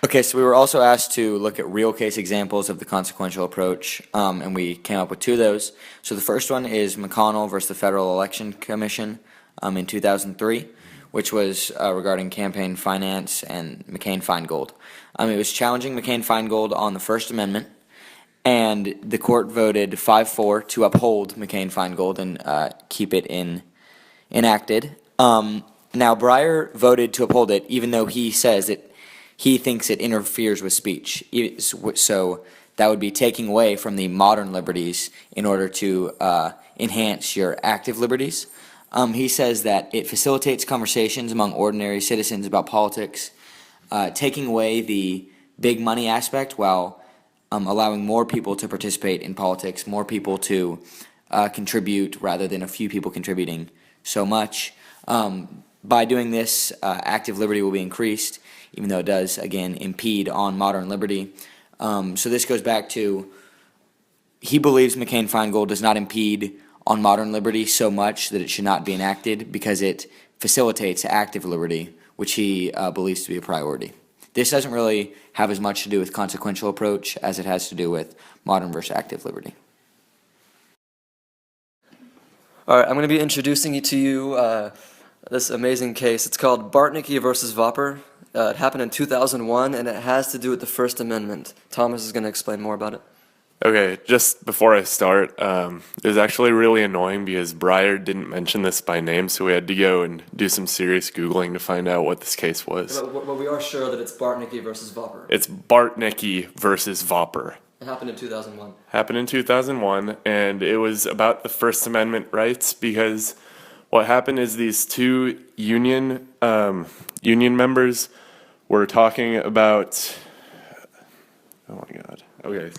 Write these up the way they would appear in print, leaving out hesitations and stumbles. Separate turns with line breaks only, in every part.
Okay, so we were also asked to look at real case examples of the consequential approach, and we came up with two of those. So the first one is McConnell versus the Federal Election Commission in 2003, which was regarding campaign finance and McCain-Feingold. It was challenging McCain-Feingold on the First Amendment, and the court voted 5-4 to uphold McCain-Feingold and keep it enacted. Now, Breyer voted to uphold it, even though he says that he thinks it interferes with speech. So that would be taking away from the modern liberties in order to enhance your active liberties. He says that it facilitates conversations among ordinary citizens about politics, taking away the big money aspect while allowing more people to participate in politics, more people to contribute rather than a few people contributing so much. By doing this, active liberty will be increased, even though it does, again, impede on modern liberty. So this goes back to, he believes McCain-Feingold does not impede on modern liberty so much that it should not be enacted because it facilitates active liberty, which he believes to be a priority. This doesn't really have as much to do with consequential approach as it has to do with modern versus active liberty.
All right, I'm going to be introducing to you this amazing case. It's called Bartnicki versus Vopper. It happened in 2001, and it has to do with the First Amendment. Thomas is going to explain more about it.
Okay, just before I start, it was actually really annoying because Breyer didn't mention this by name, so we had to go and do some serious Googling to find out what this case was.
But we are sure that it's Bartnicki versus Vopper.
It's Bartnicki versus Vopper.
It happened in 2001.
Happened in 2001, and it was about the First Amendment rights because what happened is these two union members were talking about. Oh my God. Okay,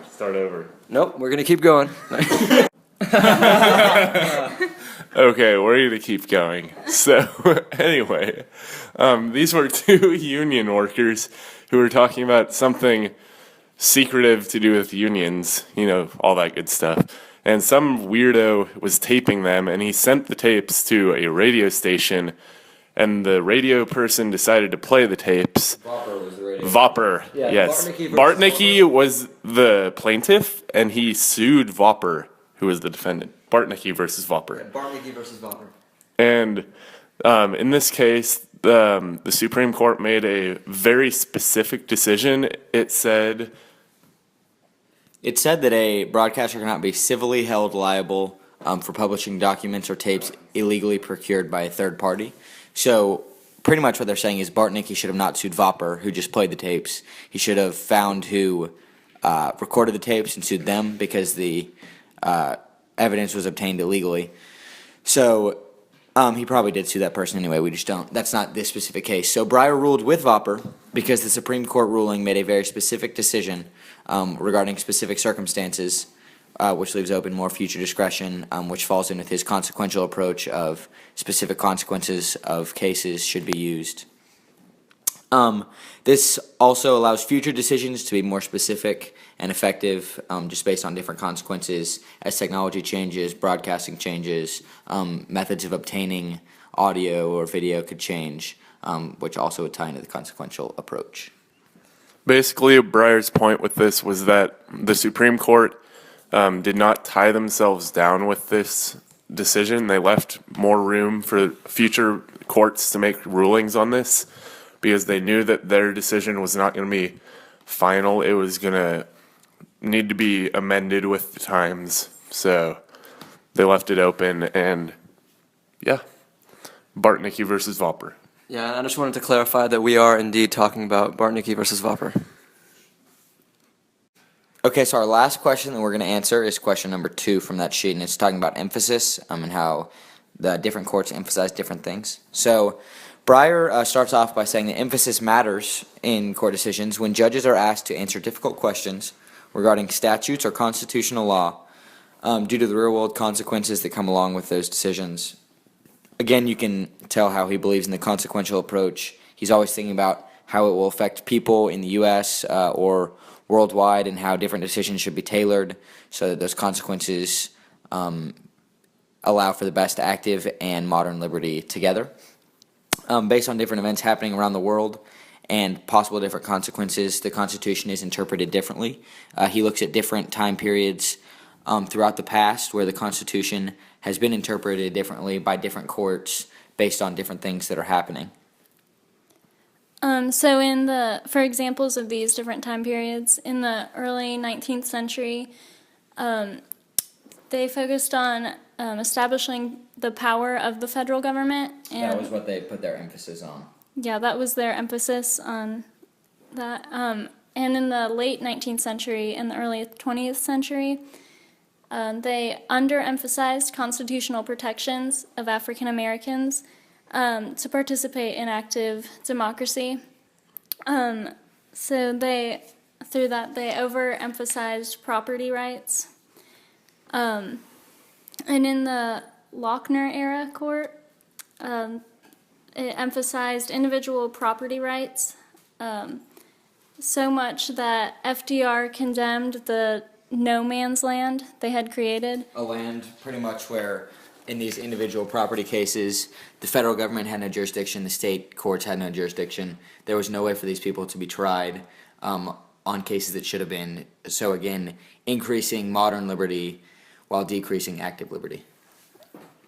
start over.
Nope, we're going to keep going.
Okay, we're going to keep going. So, anyway, these were two union workers who were talking about something secretive to do with unions, all that good stuff. And some weirdo was taping them, and he sent the tapes to a radio station, and the radio person decided to play the tapes.
Vopper was the radio.
Vopper,
Yeah,
yes.
Bartnicki
was the plaintiff, and he sued Vopper, who was the defendant. Bartnicki versus Vopper.
Yeah, Bartnicki versus Vopper.
And in this case, the Supreme Court made a very specific decision. It said
that a broadcaster cannot be civilly held liable for publishing documents or tapes illegally procured by a third party. So pretty much what they're saying is Bartnicki should have not sued Vopper, who just played the tapes. He should have found who recorded the tapes and sued them because the evidence was obtained illegally. So he probably did sue that person anyway. We just don't. That's not this specific case. So Breyer ruled with Vopper because the Supreme Court ruling made a very specific decision regarding specific circumstances, which leaves open more future discretion, which falls in with his consequential approach of specific consequences of cases should be used. This also allows future decisions to be more specific and effective, just based on different consequences as technology changes, broadcasting changes, methods of obtaining audio or video could change, which also would tie into the consequential approach.
basically Breyer's point with this was that the Supreme Court did not tie themselves down with this decision. They left more room for future courts to make rulings on this because they knew that their decision was not going to be final. It was going to need to be amended with the times. So they left it open, and yeah, Bartnicki versus Vopper.
Yeah, I just wanted to clarify that we are indeed talking about Bartnicki versus Vopper.
Okay, so our last question that we're going to answer is question number 2 from that sheet, and it's talking about emphasis and how the different courts emphasize different things. So Breyer starts off by saying that emphasis matters in court decisions when judges are asked to answer difficult questions regarding statutes or constitutional law due to the real-world consequences that come along with those decisions. Again, you can tell how he believes in the consequential approach. He's always thinking about how it will affect people in the U.S. Or worldwide and how different decisions should be tailored so that those consequences allow for the best active and modern liberty together. Based on different events happening around the world and possible different consequences, the Constitution is interpreted differently. He looks at different time periods throughout the past where the Constitution has been interpreted differently by different courts based on different things that are happening.
So for examples of these different time periods, in the early 19th century, they focused on establishing the power of the federal government. And
That was what they put their emphasis on.
yeah, that was their emphasis on that. And in the late 19th century and the early 20th century, they underemphasized constitutional protections of African Americans to participate in active democracy. So through that, they overemphasized property rights. And in the Lochner era court, it emphasized individual property rights so much that FDR condemned the no man's land they had created.
A land pretty much where in these individual property cases, the federal government had no jurisdiction, the state courts had no jurisdiction. There was no way for these people to be tried on cases that should have been. So again, increasing modern liberty while decreasing active liberty.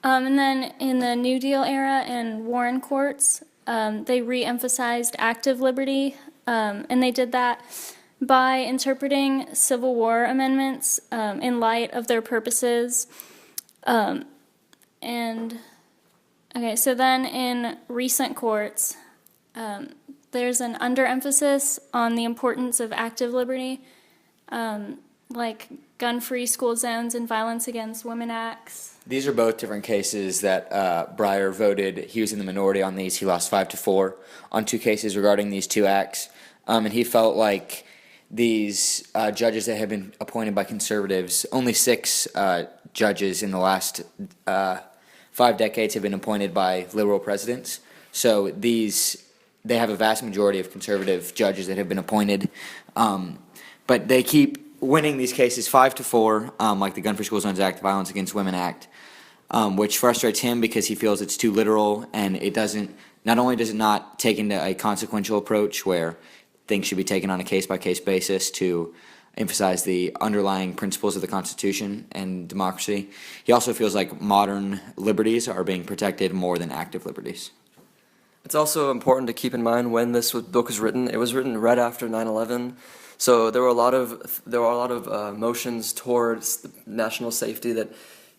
And then in the New Deal era and Warren courts, they re-emphasized active liberty, and they did that by interpreting Civil War amendments in light of their purposes. So then in recent courts, there's an underemphasis on the importance of active liberty, like gun-free school zones and violence against women acts.
These are both different cases that Breyer voted. He was in the minority on these. He lost 5-4 on two cases regarding these two acts. And he felt like these judges that have been appointed by conservatives, only 6 judges in the last 5 decades have been appointed by liberal presidents. So they have a vast majority of conservative judges that have been appointed. But they keep winning these cases 5-4, like the Gun-Free School Zones Act, Violence Against Women Act, which frustrates him because he feels it's too literal, and it doesn't. Not only does it not take into a consequential approach where things should be taken on a case-by-case basis to emphasize the underlying principles of the Constitution and democracy, he also feels like modern liberties are being protected more than active liberties.
It's also important to keep in mind when this book was written. It was written right after 9/11. So there were a lot of motions towards the national safety that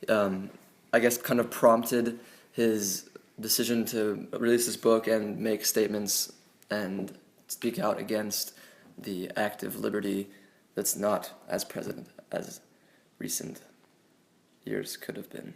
I guess kind of prompted his decision to release this book and make statements and speak out against the active liberty that's not as present as recent years could have been.